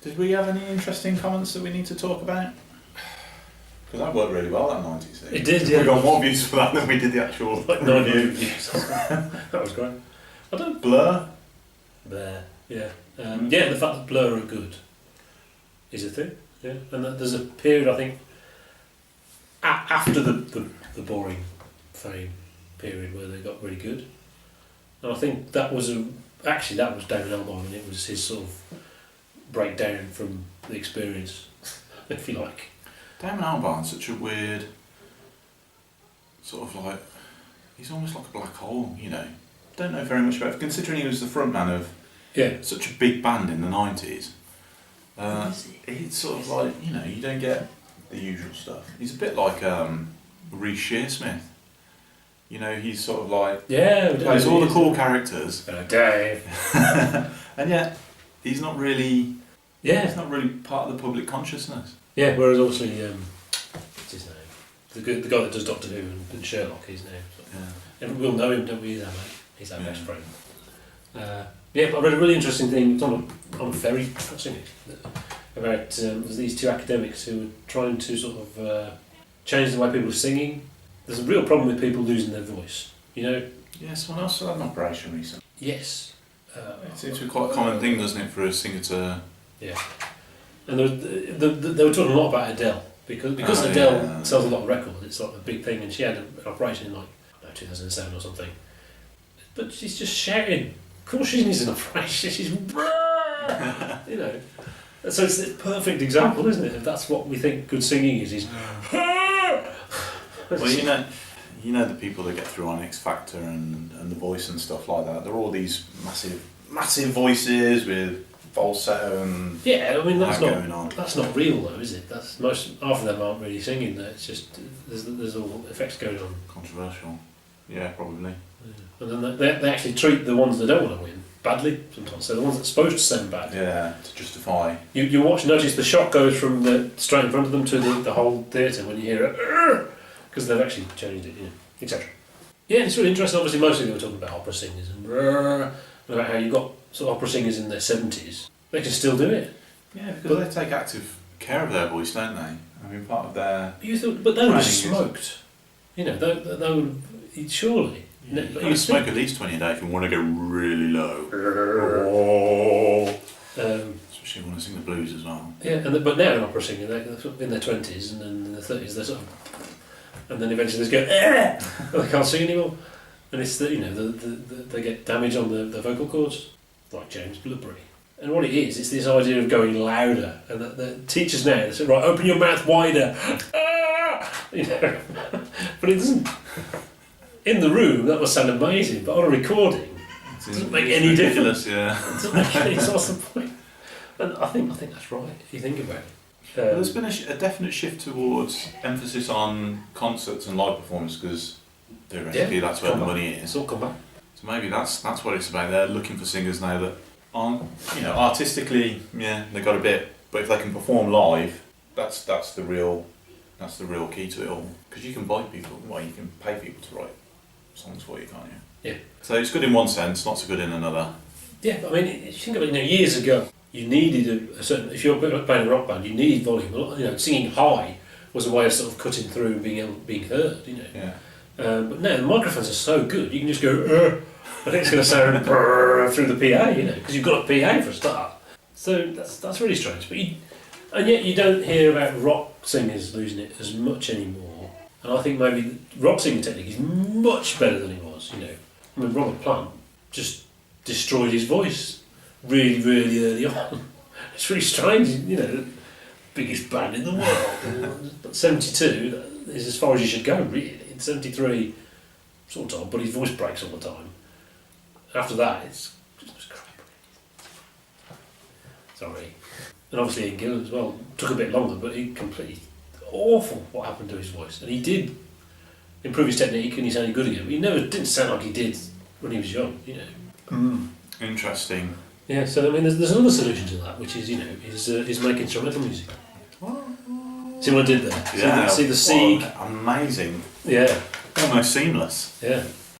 Did we have any interesting comments that we need to talk about? Because that worked really well, that 90s thing. It did, yeah. We got more views for that than we did the actual review. That was great. I don't... Blur? Blur, yeah. Yeah, the fact that Blur are good is a thing, yeah. And there's a period, I think, after the boring fame period where they got really good. And I think that was actually that was David Elmore, and it was his sort of breakdown from the experience, if you like. Damon Albarn's such a weird, sort of like, he's almost like a black hole, you know. Don't know very much about it, considering he was the frontman of such a big band in the 90s. It's sort of like, you know, you don't get the usual stuff. He's a bit like Reece Shearsmith. You know, he's sort of like, plays all the cool characters. Dave. And yet, he's not really, he's not really part of the public consciousness. Yeah, whereas obviously, what's his name? The guy that does Doctor Who and Sherlock, his name. And we'll know him, don't we? He's our best friend. But I read a really interesting thing, it's on a ferry, actually, about there's these two academics who were trying to sort of change the way people are singing. There's a real problem with people losing their voice, you know? Yeah, someone else had an operation recently. Yes. It seems to be quite a common thing, doesn't it, for a singer to... Yeah. And they were talking a lot about Adele, because Adele sells a lot of records, it's like a big thing, and she had an operation in 2007 or something. But she's just shouting. Of course she needs an operation, she's... you know. So it's a perfect example, isn't it? If that's what we think good singing is Well, you know the people that get through on X Factor and The Voice and stuff like that. They're all these massive voices with falsetto and I mean that's not going on. That's not real though, is it? That's half of them aren't really singing. It's just there's all effects going on. Controversial. Yeah, probably. Yeah. And then they actually treat the ones that don't want to win badly sometimes. So the ones that's supposed to sound bad. Yeah, to justify. You notice the shot goes from the straight in front of them to the whole theatre when you hear it. Because they've actually changed it, etc. Yeah, it's really interesting. Obviously, mostly they were talking about opera singers and about how you've got sort of opera singers in their 70s. They can still do it. Yeah, because they take active care of their voice, don't they? I mean, part of their... But they would have smoked. You know, they would... Surely. Yeah, you would smoke at least 20 a day if you want to go really low. Especially if you want to sing the blues as well. Yeah, but now an opera singer, they're sort of in their 20s and then in their 30s they're sort of... And then eventually they go, they can't sing anymore. And it's they get damage on the vocal cords, like James Blueberry. And what it is, it's this idea of going louder. And the teachers now, they say, right, open your mouth wider. You know, but it doesn't. In the room, that must sound amazing, but on a recording, it doesn't make any difference. Yeah. It doesn't make any sort of point. And I think that's right. If you think about it. There's been a definite shift towards emphasis on concerts and live performance because theoretically that's where the money is. It's all come back. So maybe that's what it's about. They're looking for singers now that aren't, artistically, they got a bit, but if they can perform live, that's the real key to it all. Because you can buy people, you can pay people to write songs for you, can't you? Yeah. So it's good in one sense, not so good in another. Yeah, but I mean, if you think about it, years ago, you needed a certain. If you're playing a rock band, you needed volume. Singing high was a way of sort of cutting through and being heard. Yeah. But now the microphones are so good, you can just go. I think it's going to sound through the PA, because you've got a PA for a start. So that's really strange. And yet you don't hear about rock singers losing it as much anymore. And I think maybe rock singing technique is much better than it was. I mean, Robert Plant just destroyed his voice really, really early on. It's really strange, the biggest band in the world. But 72 is as far as you should go, really. In 73, sort of, but his voice breaks all the time. After that, it's just crap. Sorry. And obviously Ian Gillan as well. Took a bit longer, but he completely awful what happened to his voice. And he did improve his technique and he sounded good again, but he never didn't sound like he did when he was young, Interesting. Yeah, so I mean, there's another solution to that, which is is make instrumental music. See what I did there? Yeah. See the C. Amazing. Yeah. Almost seamless. Yeah.